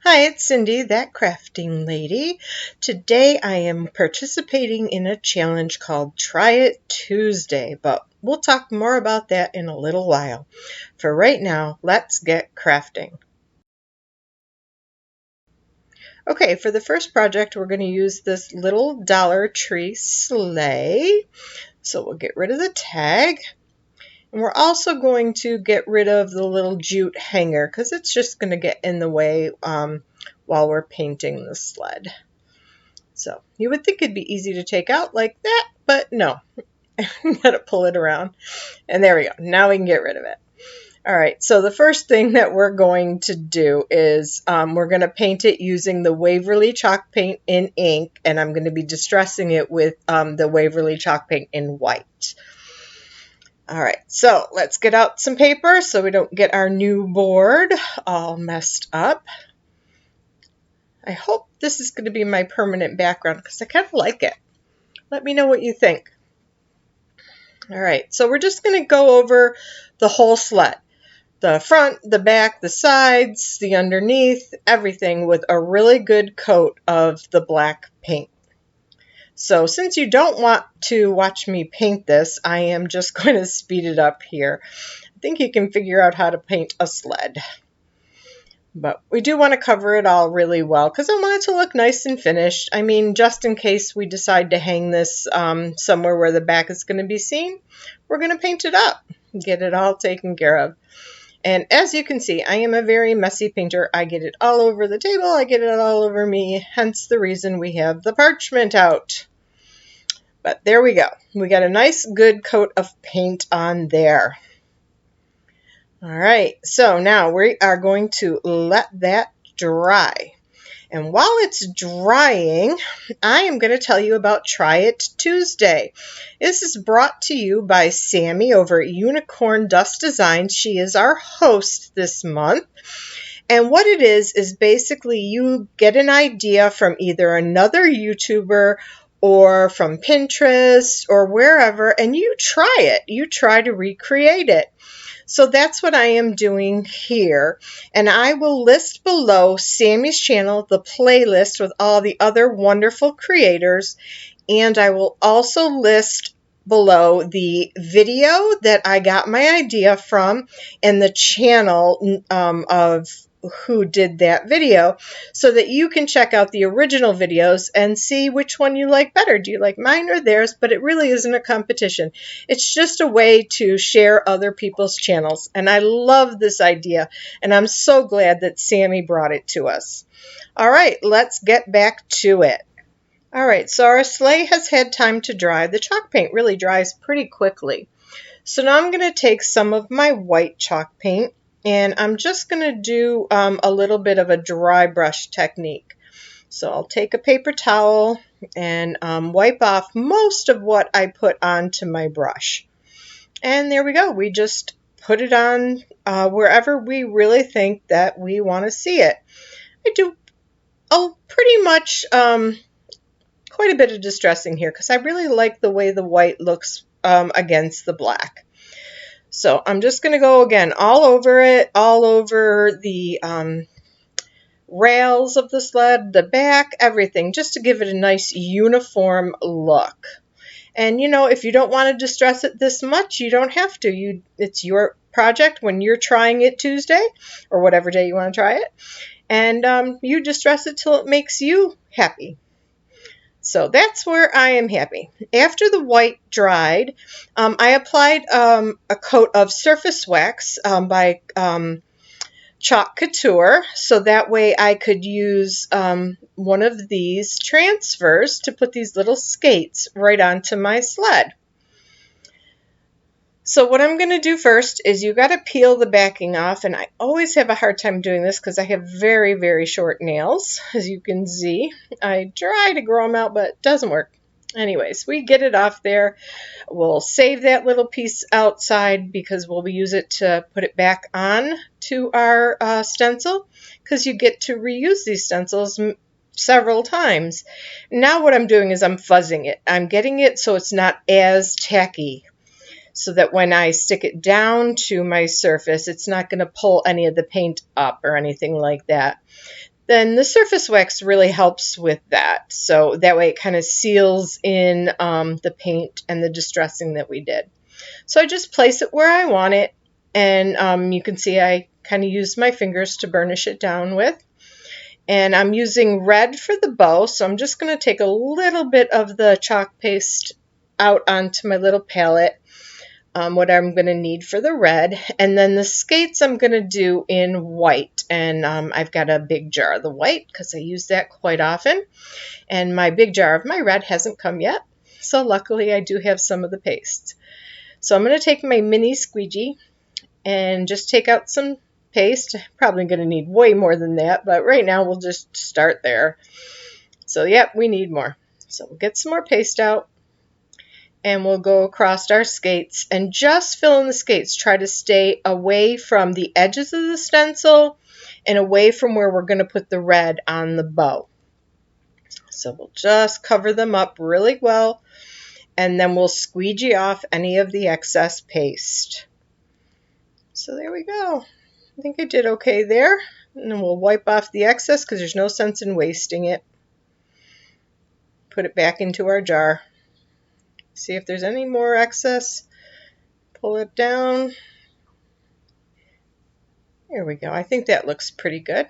Hi, it's Cindy, that crafting lady. Today I am participating in a challenge called Try It Tuesday, but we'll talk more about that in a little while. For right now, let's get crafting. Okay, for the first project, we're going to use this little Dollar Tree sleigh. So we'll get rid of the tag. And we're also going to get rid of the little jute hanger because it's just going to get in the way while we're painting the sled. So you would think it'd be easy to take out like that, but no. Gotta pull it around. And there we go. Now we can get rid of it. All right, so the first thing that we're going to do is we're going to paint it using the Waverly chalk paint in ink, and I'm going to be distressing it with the Waverly chalk paint in white. All right, so let's get out some paper so we don't get our new board all messed up. I hope this is going to be my permanent background because I kind of like it. Let me know what you think. All right, so we're just going to go over the whole sled. The front, the back, the sides, the underneath, everything with a really good coat of the black paint. So since you don't want to watch me paint this, I am just going to speed it up here. I think you can figure out how to paint a sled. But we do want to cover it all really well because I want it to look nice and finished. I mean, just in case we decide to hang this somewhere where the back is going to be seen, we're going to paint it up, get it all taken care of. And as you can see, I am a very messy painter. I get it all over the table. I get it all over me, hence the reason we have the parchment out. But there we go. We got a nice good coat of paint on there. All right, so now we are going to let that dry. And while it's drying, I am going to tell you about Try It Tuesday. This is brought to you by Sammie over at Unicorn Dust Designs. She is our host this month. And what it is basically you get an idea from either another YouTuber or from Pinterest or wherever, and you try it. You try to recreate it. So that's what I am doing here. And I will list below Sammie's channel, the playlist with all the other wonderful creators. And I will also list below the video that I got my idea from and the channel of who did that video so that you can check out the original videos and see which one you like better. Do you like mine or theirs? But it really isn't a competition. It's just a way to share other people's channels. And I love this idea. And I'm so glad that Sammie brought it to us. All right, let's get back to it. All right, so our sleigh has had time to dry. The chalk paint really dries pretty quickly. So now I'm going to take some of my white chalk paint and I'm just going to do a little bit of a dry brush technique. So I'll take a paper towel and wipe off most of what I put onto my brush. And there we go. We just put it on wherever we really think that we want to see it. I do pretty much quite a bit of distressing here because I really like the way the white looks against the black. So I'm just going to go again all over it, all over the rails of the sled, the back, everything, just to give it a nice uniform look. And you know, if you don't want to distress it this much, you don't have to. It's your project when you're trying it Tuesday or whatever day you want to try it. And you distress it till it makes you happy. So that's where I am happy. After the white dried, I applied a coat of surface wax by Chalk Couture, so that way I could use one of these transfers to put these little skates right onto my sled. So what I'm going to do first is you got to peel the backing off, and I always have a hard time doing this because I have very, very short nails, as you can see. I try to grow them out, but it doesn't work. Anyways, we get it off there. We'll save that little piece outside because we'll use it to put it back on to our stencil because you get to reuse these stencils several times. Now what I'm doing is I'm fuzzing it. I'm getting it so it's not as tacky. so that when I stick it down to my surface, it's not going to pull any of the paint up or anything like that. Then the surface wax really helps with that. So that way it kind of seals in the paint and the distressing that we did. So I just place it where I want it, and you can see I kind of use my fingers to burnish it down with. And I'm using red for the bow, so I'm just going to take a little bit of the chalk paste out onto my little palette, what I'm going to need for the red. And then the skates I'm going to do in white, and I've got a big jar of the white because I use that quite often. And my big jar of my red hasn't come yet, so luckily I do have some of the paste. So I'm going to take my mini squeegee and just take out some paste. Probably going to need way more than that, but right now we'll just start there. So yep, we need more. So we'll get some more paste out, and we'll go across our skates and just fill in the skates. Try to stay away from the edges of the stencil and away from where we're going to put the red on the bow. So we'll just cover them up really well, and then we'll squeegee off any of the excess paste. So there we go. I think I did okay there. And then we'll wipe off the excess because there's no sense in wasting it. Put it back into our jar. See if there's any more excess. Pull it down. There we go. I think that looks pretty good.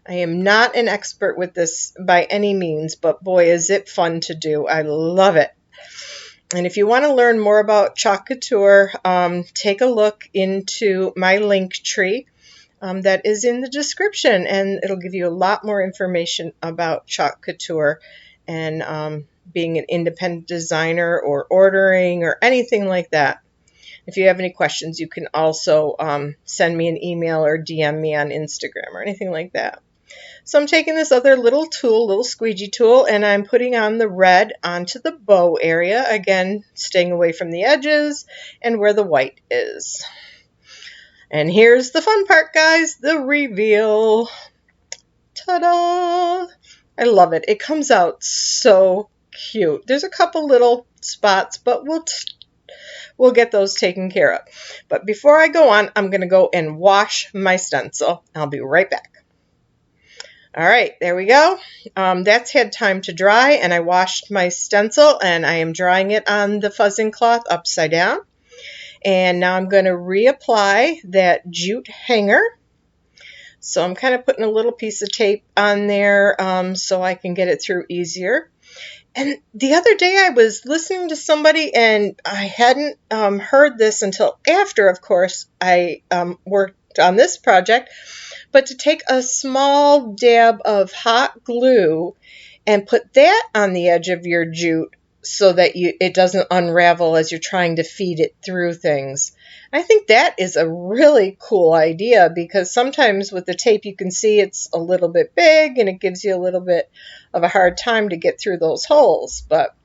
I am not an expert with this by any means, but boy, is it fun to do. I love it. And if you want to learn more about Chalk Couture, take a look into my link tree that is in the description, and it'll give you a lot more information about Chalk Couture and being an independent designer or ordering or anything like that. If you have any questions, you can also send me an email or DM me on Instagram or anything like that. So I'm taking this other little tool, little squeegee tool, and I'm putting on the red onto the bow area. Again, staying away from the edges and where the white is. And here's the fun part, guys, the reveal. Ta-da! I love it. It comes out so cute. There's a couple little spots, but we'll get those taken care of. But before I go on, I'm going to go and wash my stencil. I'll be right back. All right, there we go. That's had time to dry, and I washed my stencil, and I am drying it on the fuzzing cloth upside down. And now I'm going to reapply that jute hanger. So I'm kind of putting a little piece of tape on there so I can get it through easier. And the other day I was listening to somebody, and I hadn't heard this until after, of course, I worked on this project. But to take a small dab of hot glue and put that on the edge of your jute so that it doesn't unravel as you're trying to feed it through things. I think that is a really cool idea, because sometimes with the tape you can see it's a little bit big and it gives you a little bit of a hard time to get through those holes. But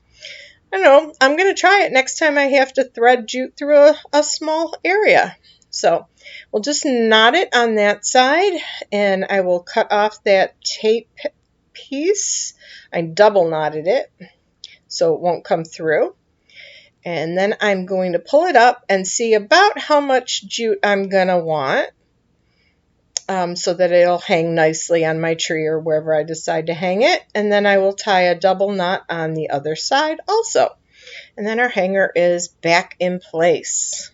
I don't know, I'm going to try it next time I have to thread jute through a small area. So we'll just knot it on that side, and I will cut off that tape piece. I double knotted it so it won't come through. And then I'm going to pull it up and see about how much jute I'm going to want so that it'll hang nicely on my tree or wherever I decide to hang it. And then I will tie a double knot on the other side also. And then our hanger is back in place.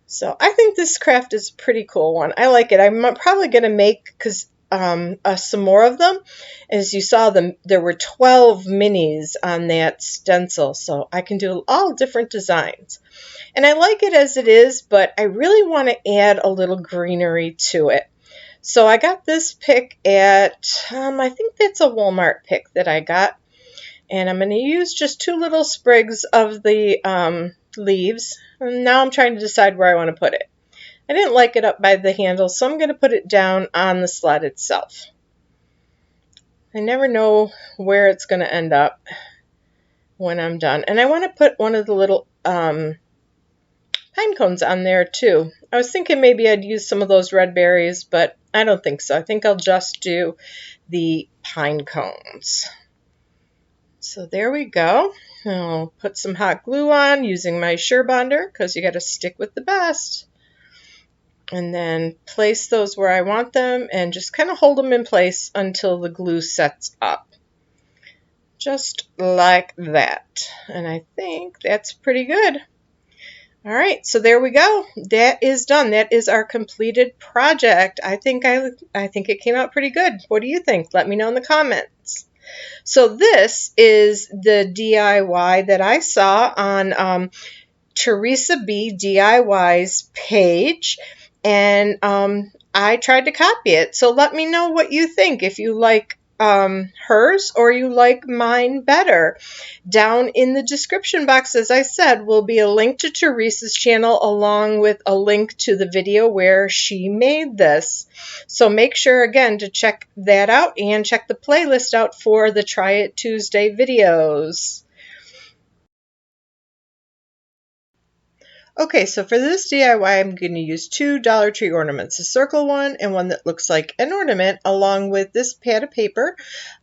So I think this craft is a pretty cool one. I like it. I'm probably going to make some more of them. As you saw, there were 12 minis on that stencil, so I can do all different designs. And I like it as it is, but I really want to add a little greenery to it. So I got this pick at, I think that's a Walmart pick that I got. And I'm going to use just 2 little sprigs of the leaves. And now I'm trying to decide where I want to put it. I didn't like it up by the handle, so I'm going to put it down on the sled itself. I never know where it's going to end up when I'm done. And I want to put one of the little pine cones on there too. I was thinking maybe I'd use some of those red berries, but I don't think so. I think I'll just do the pine cones. So there we go. I'll put some hot glue on using my Surebonder because you got to stick with the best. And then place those where I want them and just kind of hold them in place until the glue sets up. Just like that. And I think that's pretty good. All right, so there we go. That is done. That is our completed project. I think it came out pretty good. What do you think? Let me know in the comments. So this is the DIY that I saw on Theresa B DIY's page, and I tried to copy it. So let me know what you think, if you like hers or you like mine better. Down in the description box, as I said, will be a link to Theresa's channel along with a link to the video where she made this. So make sure again to check that out and check the playlist out for the Try It Tuesday videos. Okay, so for this DIY, I'm going to use two Dollar Tree ornaments, a circle one and one that looks like an ornament, along with this pad of paper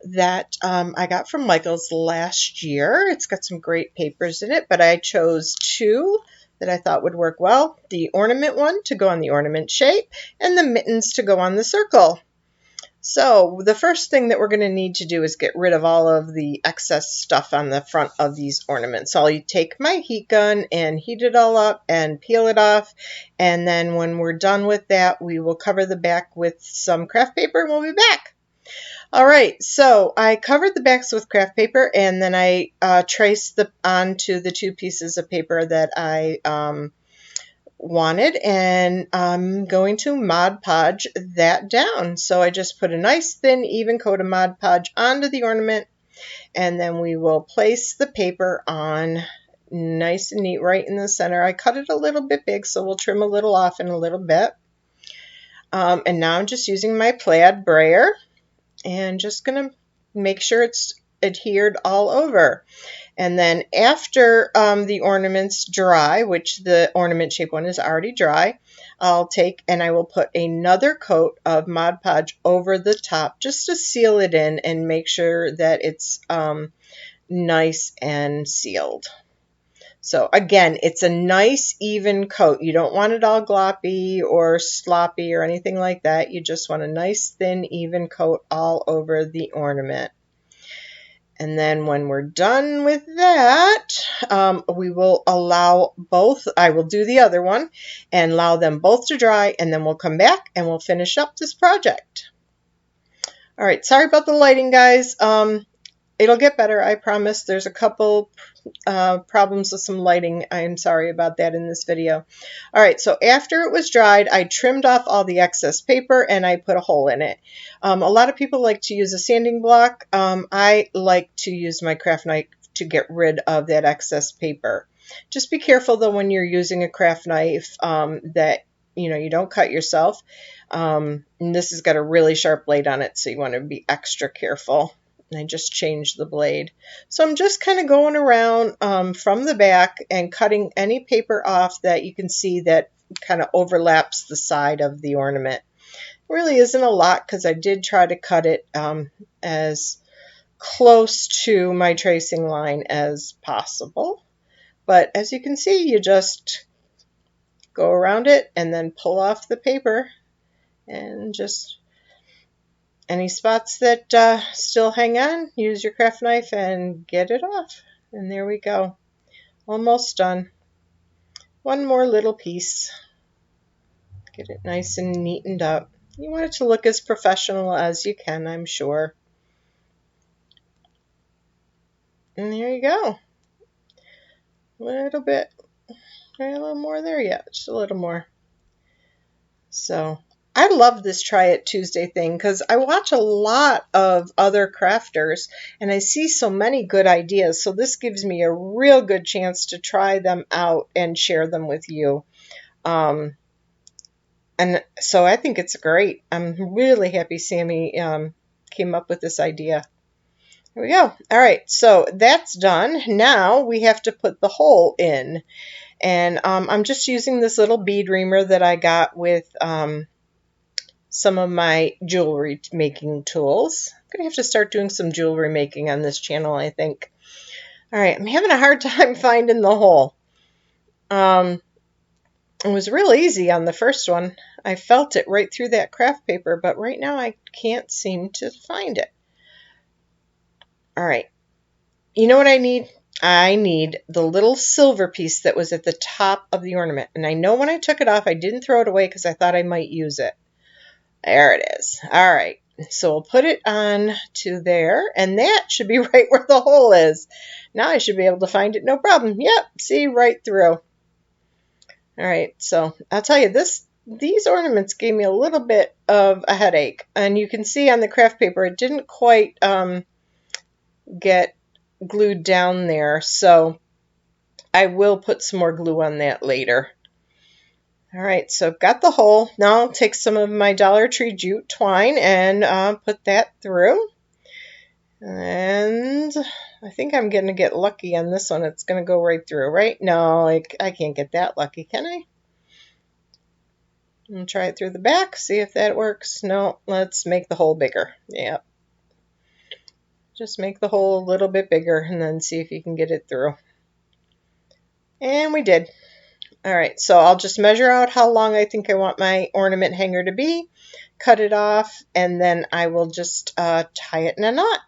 that I got from Michael's last year. It's got some great papers in it, but I chose two that I thought would work well. The ornament one to go on the ornament shape, and the mittens to go on the circle. So the first thing that we're going to need to do is get rid of all of the excess stuff on the front of these ornaments. So I'll take my heat gun and heat it all up and peel it off. And then when we're done with that, we will cover the back with some craft paper and we'll be back. All right, so I covered the backs with craft paper and then I traced onto the two pieces of paper that I wanted, and I'm going to Mod Podge that down. So I just put a nice thin even coat of Mod Podge onto the ornament, and then we will place the paper on nice and neat right in the center. I cut it a little bit big, so we'll trim a little off in a little bit. And now I'm just using my plaid brayer and just gonna make sure it's adhered all over. And then after the ornaments dry, which the ornament shape one is already dry, I'll take and I will put another coat of Mod Podge over the top just to seal it in and make sure that it's nice and sealed. So again, it's a nice even coat. You don't want it all gloppy or sloppy or anything like that. You just want a nice thin even coat all over the ornament. And then when we're done with that, we will allow both, I will do the other one and allow them both to dry, and then we'll come back and we'll finish up this project. All right, sorry about the lighting, guys. It'll get better, I promise. There's a couple problems with some lighting. I'm sorry about that in this video. All right, so after it was dried, I trimmed off all the excess paper and I put a hole in it. A lot of people like to use a sanding block. I like to use my craft knife to get rid of that excess paper. Just be careful though when you're using a craft knife that you don't cut yourself. And this has got a really sharp blade on it, so you want to be extra careful. And I just changed the blade. So I'm just kind of going around from the back and cutting any paper off that you can see that kind of overlaps the side of the ornament. It really isn't a lot because I did try to cut it as close to my tracing line as possible. But as you can see, you just go around it and then pull off the paper and just any spots that still hang on, use your craft knife and get it off. And there we go. Almost done. One more little piece. Get it nice and neatened up. You want it to look as professional as you can, I'm sure. And there you go. A little bit. A little more there yet. Just a little more. So I love this Try It Tuesday thing because I watch a lot of other crafters and I see so many good ideas. So this gives me a real good chance to try them out and share them with you. And so I think it's great. I'm really happy Sammie came up with this idea. Here we go. All right, so that's done. Now we have to put the hole in. And I'm just using this little bead reamer that I got with some of my jewelry making tools. I'm going to have to start doing some jewelry making on this channel, I think. All right, I'm having a hard time finding the hole. It was real easy on the first one. I felt it right through that craft paper, but right now I can't seem to find it. All right, you know what I need? I need the little silver piece that was at the top of the ornament. And I know when I took it off, I didn't throw it away because I thought I might use it. There it is. All right, so we'll put it on to there, and that should be right where the hole is. Now I should be able to find it, no problem. Yep, see, right through. All right, so I'll tell you, these ornaments gave me a little bit of a headache. And you can see on the craft paper, it didn't quite get glued down there. So I will put some more glue on that later. All right, so I've got the hole. Now I'll take some of my Dollar Tree jute twine and put that through. And I think I'm going to get lucky on this one. It's going to go right through, right? No, I can't get that lucky, can I? And try it through the back, see if that works. No, let's make the hole bigger. Yep. Just make the hole a little bit bigger and then see if you can get it through. And we did. All right, so I'll just measure out how long I think I want my ornament hanger to be, cut it off, and then I will just tie it in a knot.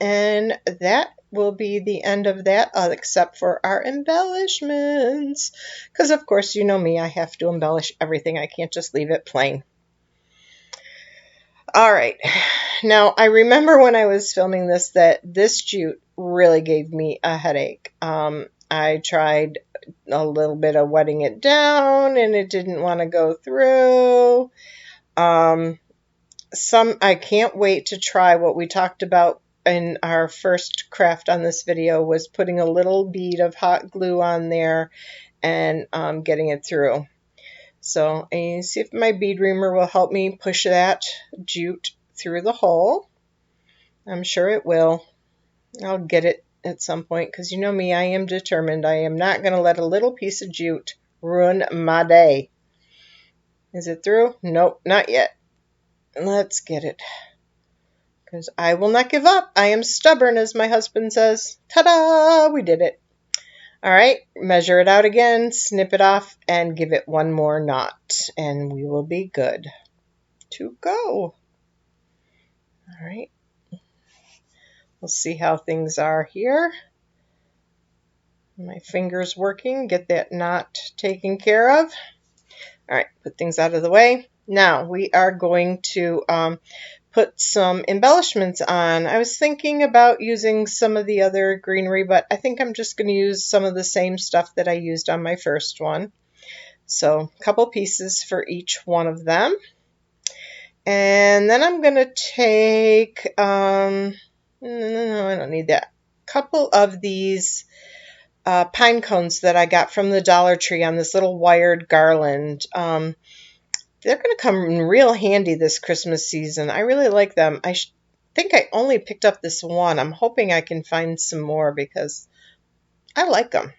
And that will be the end of that, except for our embellishments. Because, of course, you know me, I have to embellish everything. I can't just leave it plain. All right. Now, I remember when I was filming this that this jute really gave me a headache. I tried a little bit of wetting it down, and it didn't want to go through. I can't wait to try what we talked about in our first craft on this video, was putting a little bead of hot glue on there and getting it through. So I see if my bead reamer will help me push that jute through the hole. I'm sure it will. I'll get it at some point because you know me, I am determined. I am not going to let a little piece of jute ruin my day. Is it through? Nope, not yet. Let's get it. Because I will not give up. I am stubborn, as my husband says. Ta-da! We did it. All right, measure it out again, snip it off, and give it one more knot, and we will be good to go. All right. We'll see how things are here. My finger's working. Get that knot taken care of. All right, put things out of the way. Now we are going to put some embellishments on. I was thinking about using some of the other greenery, but I think I'm just going to use some of the same stuff that I used on my first one. So a couple pieces for each one of them. And then I'm going to take, no, I don't need that. A couple of these pine cones that I got from the Dollar Tree on this little wired garland. They're going to come in real handy this Christmas season. I really like them. I think I only picked up this one. I'm hoping I can find some more because I like them.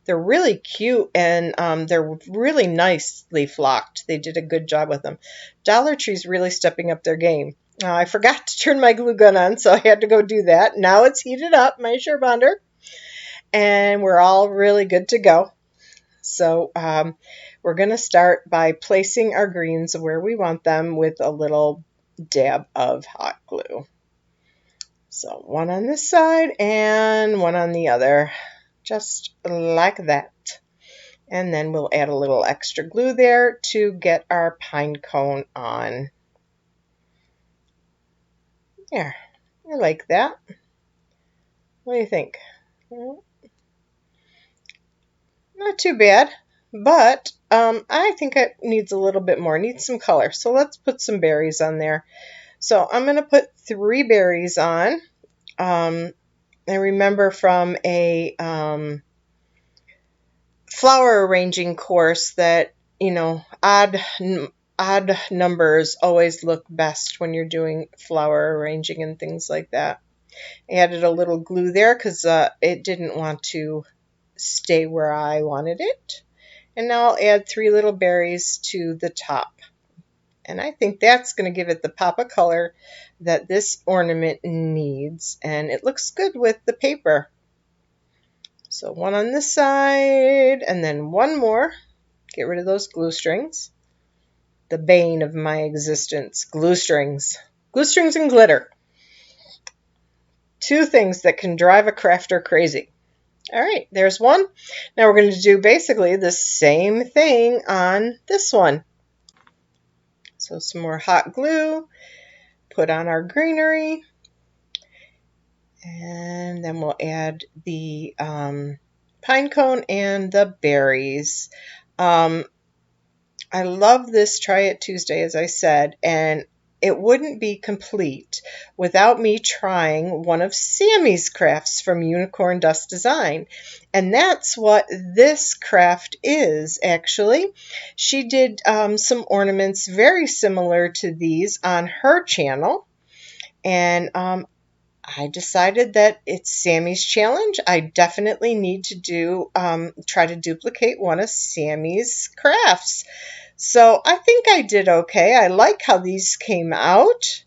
They're really cute and they're really nicely flocked. They did a good job with them. Dollar Tree's really stepping up their game. I forgot to turn my glue gun on, so I had to go do that. Now it's heated up, my Surebonder, and we're all really good to go. So we're going to start by placing our greens where we want them with a little dab of hot glue. So one on this side and one on the other, just like that. And then we'll add a little extra glue there to get our pine cone on. There, I like that. What do you think? Not too bad, but I think it needs a little bit more. It needs some color. So let's put some berries on there. So I'm going to put 3 berries on. I remember from a flower arranging course that, you know, odd numbers always look best when you're doing flower arranging and things like that. I added a little glue there because it didn't want to stay where I wanted it. And now I'll add 3 little berries to the top. And I think that's going to give it the pop of color that this ornament needs. And it looks good with the paper. So one on this side and then one more. Get rid of those glue strings. The bane of my existence, glue strings. Glue strings and glitter. Two things that can drive a crafter crazy. All right, there's one. Now we're going to do basically the same thing on this one. So some more hot glue, put on our greenery, and then we'll add the pine cone and the berries. I love this Try It Tuesday, as I said, and it wouldn't be complete without me trying one of Sammie's crafts from Unicorn Dust Design. And that's what this craft is, actually. She did some ornaments very similar to these on her channel. And I decided that it's Sammie's challenge. I definitely need to try to duplicate one of Sammie's crafts. So I think I did okay. I like how these came out.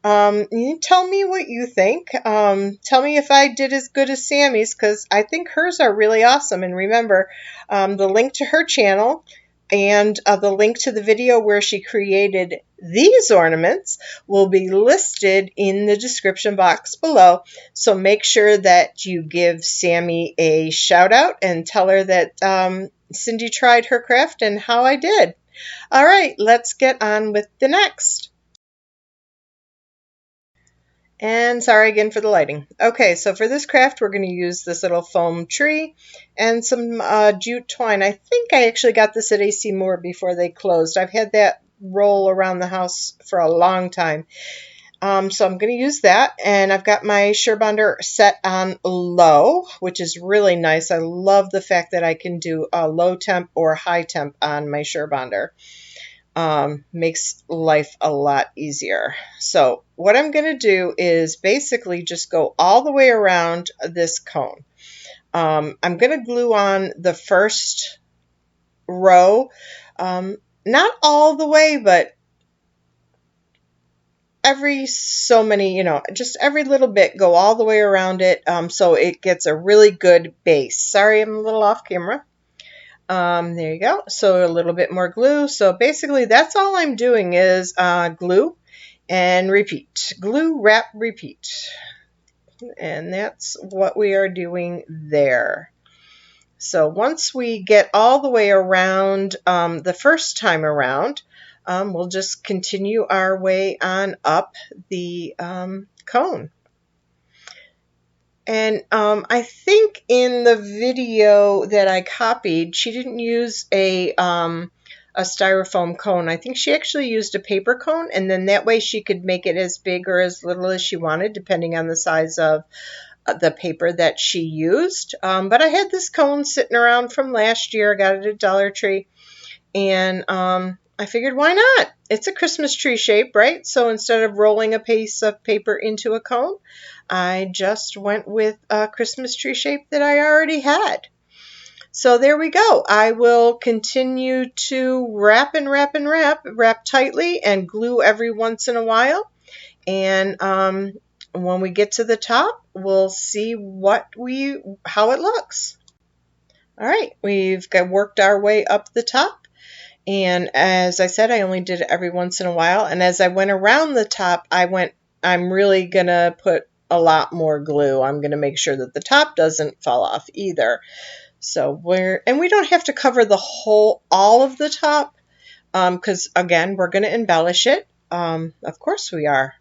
You tell me what you think. Tell me if I did as good as Sammie's, because I think hers are really awesome. And remember, the link to her channel and the link to the video where she created these ornaments will be listed in the description box below. So make sure that you give Sammie a shout out and tell her that Cindy tried her craft and how I did. All right, let's get on with the next. And sorry again for the lighting. Okay, so for this craft, we're going to use this little foam tree and some jute twine. I think I actually got this at AC Moore before they closed. I've had that roll around the house for a long time. So I'm going to use that, and I've got my Surebonder set on low, which is really nice. I love the fact that I can do a low temp or high temp on my Surebonder. Makes life a lot easier. So what I'm going to do is basically just go all the way around this cone. I'm going to glue on the first row, not all the way, but every so many, just every little bit, go all the way around it so it gets a really good base. Sorry, I'm a little off camera. There you go. So a little bit more glue. So basically that's all I'm doing is glue and repeat. Glue, wrap, repeat. And that's what we are doing there. So once we get all the way around the first time around, we'll just continue our way on up the cone. And I think in the video that I copied, she didn't use a styrofoam cone. I think she actually used a paper cone, and then that way she could make it as big or as little as she wanted, depending on the size of the paper that she used. But I had this cone sitting around from last year. I got it at Dollar Tree, and I figured, why not? It's a Christmas tree shape, right? So instead of rolling a piece of paper into a cone, I just went with a Christmas tree shape that I already had. So there we go. I will continue to wrap and wrap and wrap tightly and glue every once in a while. And when we get to the top, we'll see how it looks. All right, we've worked our way up the top. And as I said, I only did it every once in a while. And as I went around the top, I'm really going to put a lot more glue. I'm going to make sure that the top doesn't fall off either. So we don't have to cover all of the top, because again, we're going to embellish it. Of course we are.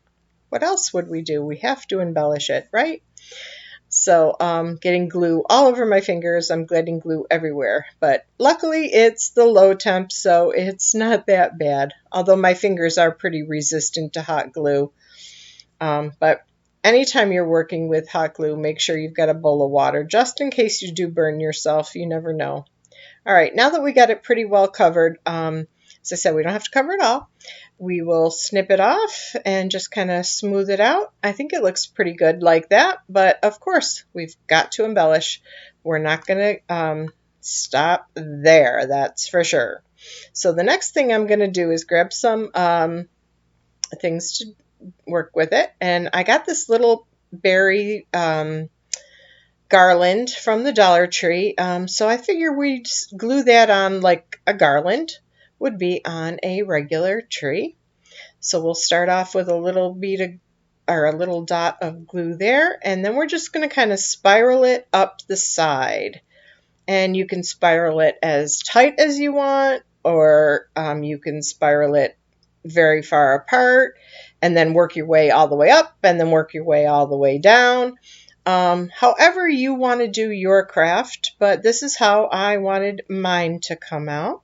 What else would we do? We have to embellish it, right? So getting glue all over my fingers, I'm getting glue everywhere. But luckily it's the low temp, so it's not that bad. Although my fingers are pretty resistant to hot glue. But anytime you're working with hot glue, make sure you've got a bowl of water, just in case you do burn yourself. You never know. All right, now that we got it pretty well covered, as I said, we don't have to cover it all. We will snip it off and just kind of smooth it out. I think it looks pretty good like that, but of course, we've got to embellish. We're not going to stop there, that's for sure. So the next thing I'm going to do is grab some things to work with it. And I got this little berry garland from the Dollar Tree. So I figure we'd glue that on like a garland would be on a regular tree. So we'll start off with a little bead of, or a little dot of glue there, and then we're just going to kind of spiral it up the side. And you can spiral it as tight as you want, or you can spiral it very far apart and then work your way all the way up and then work your way all the way down. However you want to do your craft, but this is how I wanted mine to come out.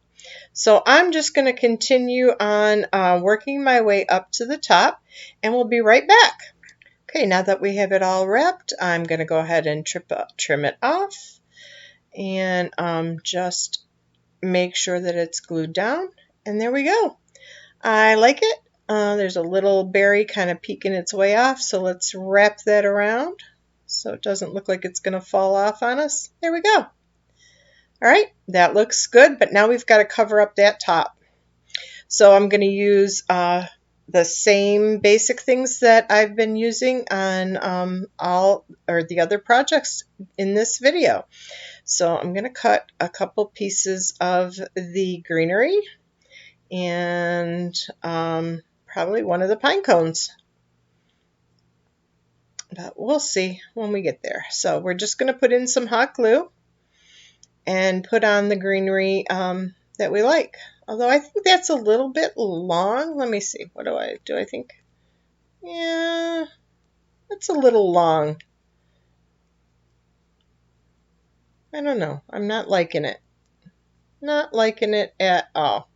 So I'm just going to continue on working my way up to the top, and we'll be right back. Okay, now that we have it all wrapped, I'm going to go ahead and trim it off and just make sure that it's glued down. And there we go. I like it. There's a little berry kind of peeking its way off, so let's wrap that around so it doesn't look like it's going to fall off on us. There we go. All right, that looks good, but now we've got to cover up that top. So I'm going to use the same basic things that I've been using on all or the other projects in this video. So I'm going to cut a couple pieces of the greenery and probably one of the pine cones. But we'll see when we get there. So we're just going to put in some hot glue and put on the greenery that we like. Although I think that's a little bit long. Let me see. What do I think? Yeah, that's a little long. I don't know. I'm not liking it. Not liking it at all.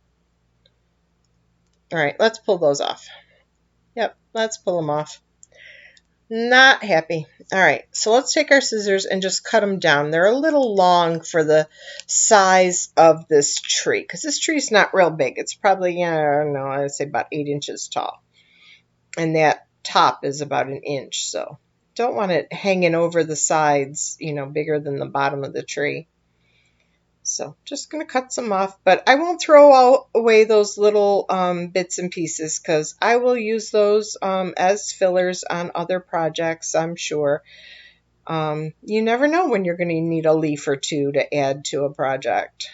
All right, let's pull those off. Yep, let's pull them off. Not happy. All right, so let's take our scissors and just cut them down. They're a little long for the size of this tree, because this tree is not real big. It's probably, I don't know, I'd say about 8 inches tall. And that top is about 1 inch, so don't want it hanging over the sides, you know, bigger than the bottom of the tree. So just going to cut some off, but I won't throw away those little bits and pieces, because I will use those as fillers on other projects, I'm sure. You never know when you're going to need a leaf or two to add to a project.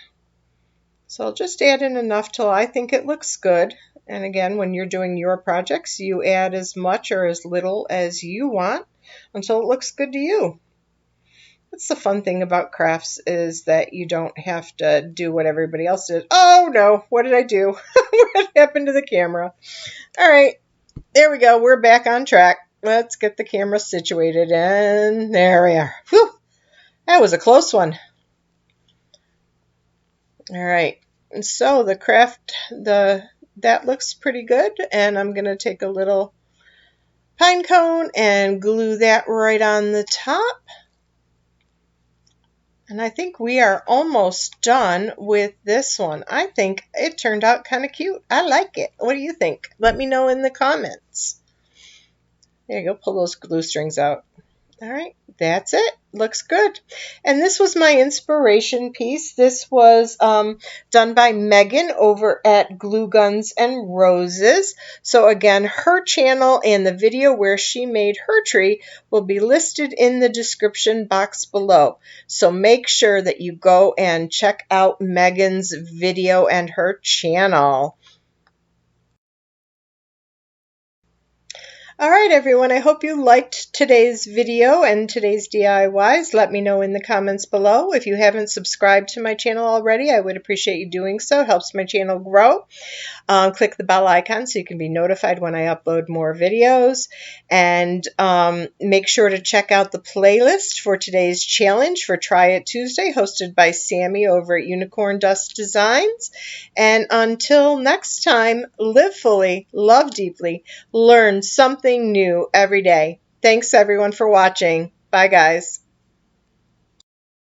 So I'll just add in enough till I think it looks good. And again, when you're doing your projects, you add as much or as little as you want until it looks good to you. That's the fun thing about crafts, is that you don't have to do what everybody else did. Oh no, what did I do? What happened to the camera? All right, there we go. We're back on track. Let's get the camera situated, and there we are. Whew, that was a close one. All right, and so the craft, that looks pretty good, and I'm going to take a little pine cone and glue that right on the top. And I think we are almost done with this one. I think it turned out kind of cute. I like it. What do you think? Let me know in the comments. There you go. Pull those glue strings out. All right. That's it. Looks good. And this was my inspiration piece. This was done by Megan over at Glue Guns and Roses. So again, her channel and the video where she made her tree will be listed in the description box below. So make sure that you go and check out Megan's video and her channel. All right, everyone, I hope you liked today's video and today's DIYs. Let me know in the comments below. If you haven't subscribed to my channel already, I would appreciate you doing so. It helps my channel grow. Click the bell icon so you can be notified when I upload more videos. And make sure to check out the playlist for today's challenge for Try It Tuesday, hosted by Sammie over at Unicorn Dust Designs. And until next time, live fully, love deeply, learn something new every day. Thanks everyone for watching. Bye guys.